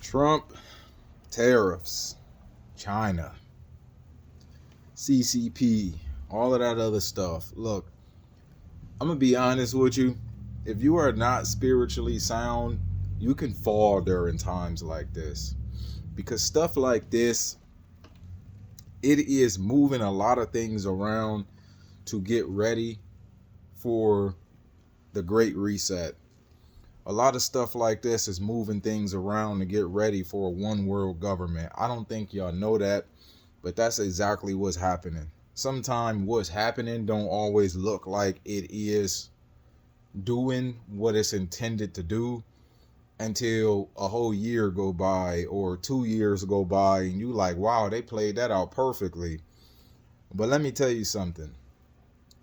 Trump, tariffs, China, CCP, all of that other stuff. Look, I'm going to be honest with you. If you are not spiritually sound, you can fall during times like this. Because stuff like this, it is moving a lot of things around to get ready for the Great Reset. A lot of stuff like this is moving things around to get ready for a one world government. I don't think y'all know that, but that's exactly what's happening. Sometimes what's happening don't always look like it is doing what it's intended to do until a whole year go by or 2 years go by and you like, wow, they played that out perfectly. But let me tell you something.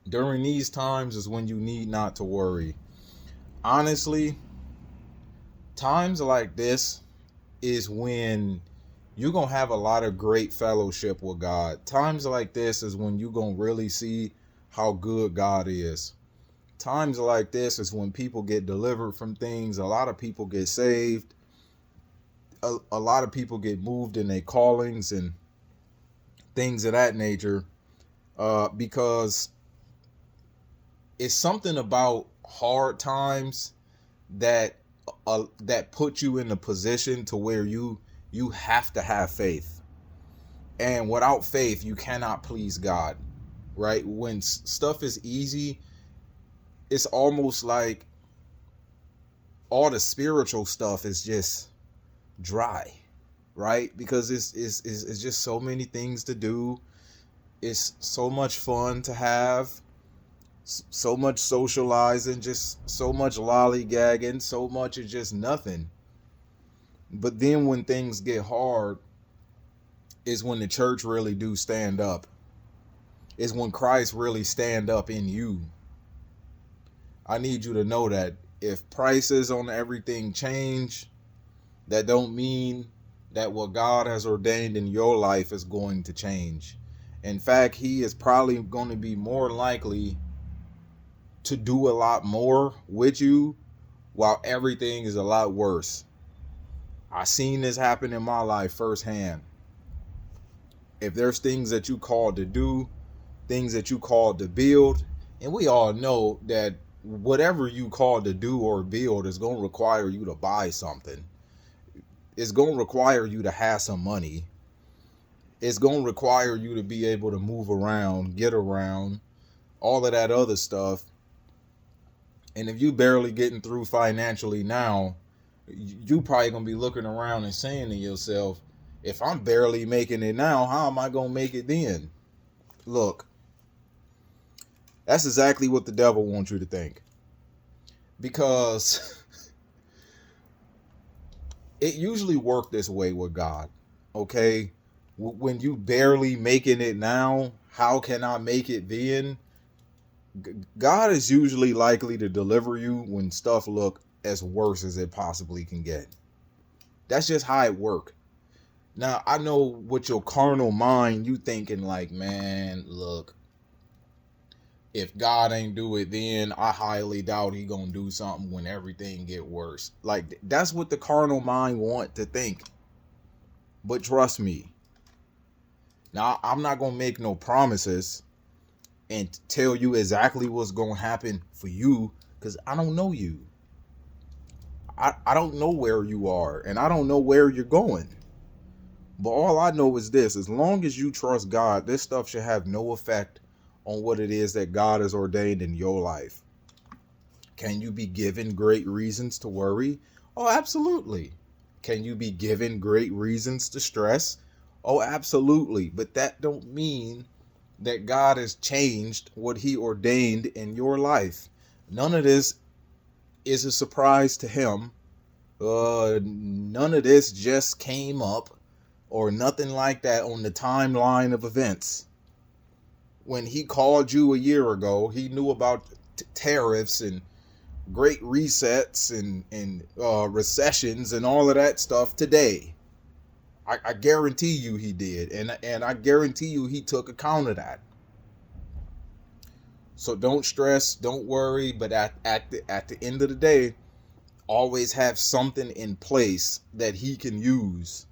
During these times is when you need not to worry. Honestly, times like this is when you're going to have a lot of great fellowship with God. Times like this is when you're going to really see how good God is. Times like this is when people get delivered from things. A lot of people get saved. A lot of people get moved in their callings and things of that nature, because it's something about hard times that put you in a position to where you have to have faith, and without faith you cannot please God. Right? When stuff is easy, it's almost like all the spiritual stuff is just dry, right? Because it's just so many things to do. It's so much fun to have, so much socializing, just so much lollygagging, so much is just nothing. But then when things get hard is when the church really do stand up. Is when Christ really stand up in you. I need you to know that if prices on everything change, that don't mean that what God has ordained in your life is going to change. In fact, he is probably going to be more likely to do a lot more with you while everything is a lot worse. I seen this happen in my life firsthand. If there's things that you called to do, things that you called to build, and we all know that whatever you called to do or build is going to require you to buy something. It's going to require you to have some money. It's going to require you to be able to move around, get around, all of that other stuff. And if you barely getting through financially now, you probably going to be looking around and saying to yourself, if I'm barely making it now, how am I going to make it then? Look, that's exactly what the devil wants you to think. Because it usually works this way with God, okay? When you barely making it now, how can I make it then? God is usually likely to deliver you when stuff look as worse as it possibly can get. That's just how it works. Now, I know with your carnal mind, you thinking like, man, look, if God ain't do it then, I highly doubt he gonna do something when everything get worse. Like, that's what the carnal mind want to think. But trust me. Now, I'm not gonna make no promises and tell you exactly what's gonna happen for you, because I don't know you. I don't know where you are, and I don't know where you're going. But all I know is this: as long as you trust God, this stuff should have no effect on what it is that God has ordained in your life. Can you be given great reasons to worry? Oh, absolutely. Can you be given great reasons to stress? Oh, absolutely. But that don't mean that God has changed what he ordained in your life. None of this is a surprise to him. None of this just came up or nothing like that on the timeline of events. When he called you a year ago, he knew about tariffs and great resets and recessions and all of that stuff today. I guarantee you he did, and I guarantee you he took account of that. So don't stress, don't worry. But at the end of the day, Always have something in place that he can use.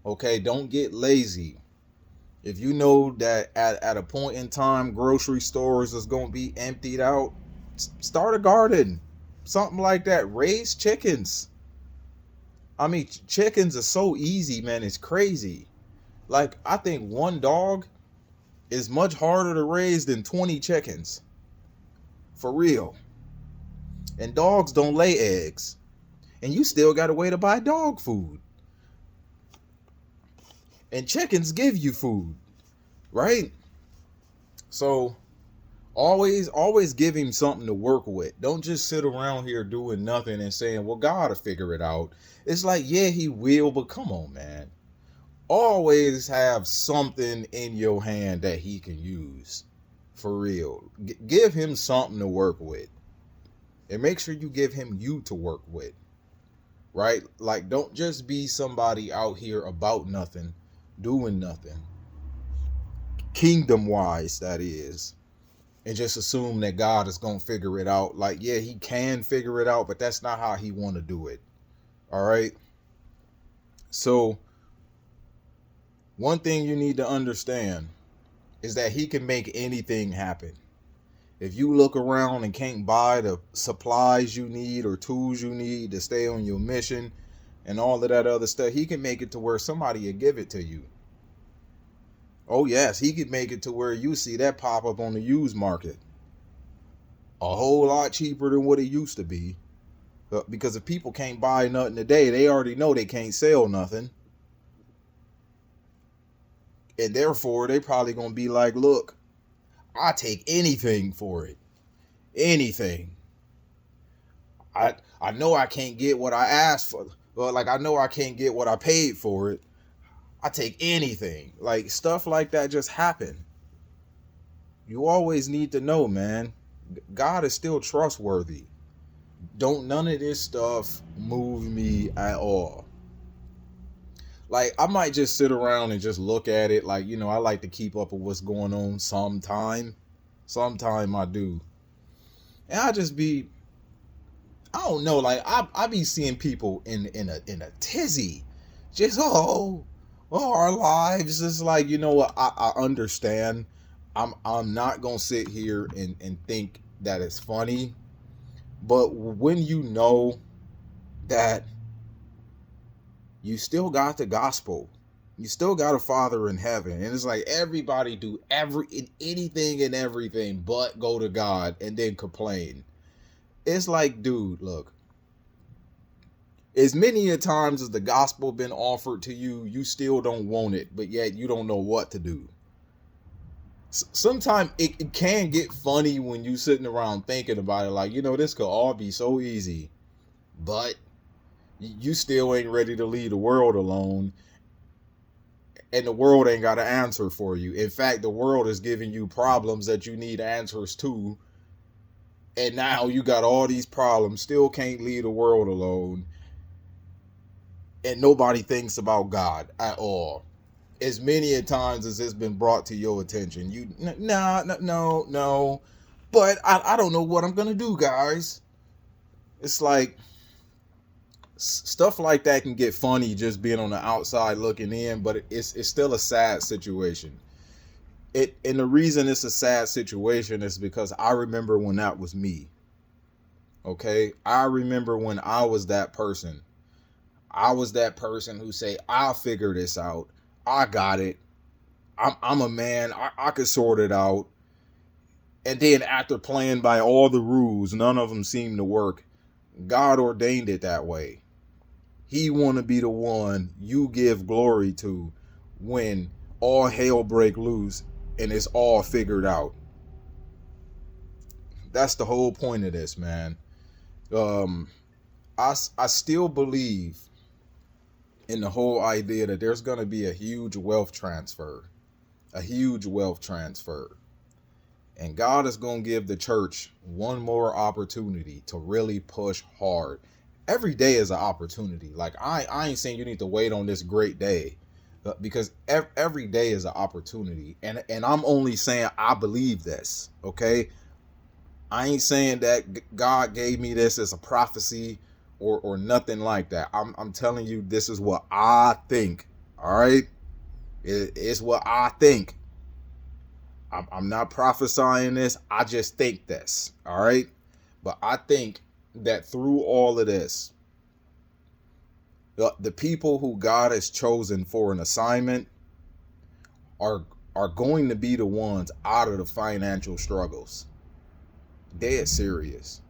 Okay, don't get lazy. If you know that at a point in time grocery stores is going to be emptied out, start a garden. Something like that. Raise chickens. I mean, chickens are so easy, man. It's crazy. Like, I think one dog is much harder to raise than 20 chickens. For real. And dogs don't lay eggs. And you still got a way to buy dog food. And chickens give you food, right? So always give him something to work with. Don't just sit around here doing nothing and saying, well, God will figure it out. It's like, yeah, he will, but come on, man. Always have something in your hand that he can use. For real. Give him something to work with. And make sure you give him you to work with. Right? Like, don't just be somebody out here about nothing, doing nothing. Kingdom-wise, that is. And just assume that God is going to figure it out. Like, yeah, he can figure it out, but that's not how he want to do it. All right? So, one thing you need to understand is that he can make anything happen. If you look around and can't buy the supplies you need or tools you need to stay on your mission and all of that other stuff, he can make it to where somebody will give it to you. Oh, yes, he could make it to where you see that pop up on the used market. A whole lot cheaper than what it used to be. Because if people can't buy nothing today, they already know they can't sell nothing. And therefore, they probably going to be like, look, I take anything for it. Anything. I know I can't get what I asked for. Well, like, I know I can't get what I paid for it. I take anything. Like, stuff like that just happen. You always need to know, man. God is still trustworthy. Don't none of this stuff move me at all. Like, I might just sit around and just look at it. Like, you know, I like to keep up with what's going on sometime. Sometime I do. And I just be, I don't know, like, I be seeing people in a tizzy. Just, our lives. It's like, you know what, I understand. I'm not going to sit here and think that it's funny. But when you know that you still got the gospel, you still got a Father in heaven, and it's like everybody do anything and everything but go to God and then complain. It's like, dude, look, as many a times as the gospel been offered to you, you still don't want it, but yet you don't know what to do. Sometimes it can get funny when you sitting around thinking about it, like, you know, this could all be so easy, but you still ain't ready to leave the world alone, and the world ain't got an answer for you. In fact, the world is giving you problems that you need answers to, and now you got all these problems, still can't leave the world alone, and nobody thinks about God at all. As many a times as it's been brought to your attention, you no, but I don't know what I'm gonna do, guys. It's like stuff like that can get funny just being on the outside looking in, but it's still a sad situation. And the reason it's a sad situation is because I remember when that was me. Okay, I remember when I was that person. I was that person who say, I'll figure this out. I got it. I'm a man. I could sort it out. And then after playing by all the rules, none of them seemed to work. God ordained it that way. He want to be the one you give glory to when all hell break loose and it's all figured out. That's the whole point of this, man. I still believe in the whole idea that there's going to be a huge wealth transfer. And God is going to give the church one more opportunity to really push hard. Every day is an opportunity. Like, I ain't saying you need to wait on this great day, because every day is an opportunity. And I'm only saying I believe this, okay? I ain't saying that God gave me this as a prophecy or nothing like that. I'm telling you, this is what I think. All right, it's what I think. I'm not prophesying this. I just think this. All right, but I think that through all of this, the people who God has chosen for an assignment are going to be the ones out of the financial struggles. Dead serious.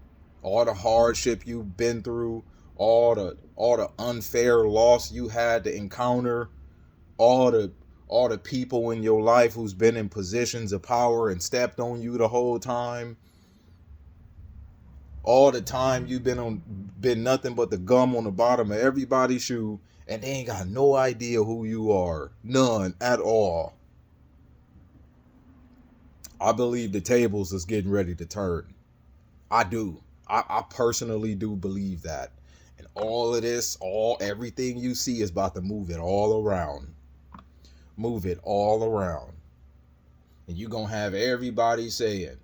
All the hardship you've been through, all the unfair loss you had to encounter, all the people in your life who's been in positions of power and stepped on you the whole time. All the time you've been nothing but the gum on the bottom of everybody's shoe, and they ain't got no idea who you are. None at all. I believe the tables is getting ready to turn. I do. I personally do believe that. And all of this, everything you see is about to move it all around. Move it all around. And you're going to have everybody saying,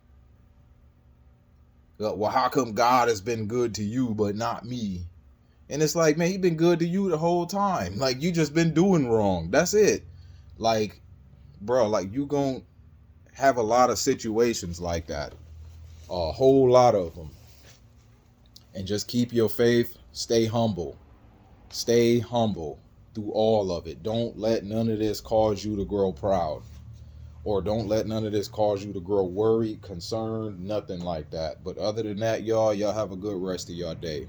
well, how come God has been good to you but not me? And it's like, man, he been good to you the whole time. Like, you just been doing wrong. That's it. Like, bro, like, you gonna have a lot of situations like that. A whole lot of them. And just keep your faith. Stay humble. Stay humble through all of it. Don't let none of this cause you to grow proud. Or don't let none of this cause you to grow worried, concerned, nothing like that. But other than that, y'all have a good rest of your day.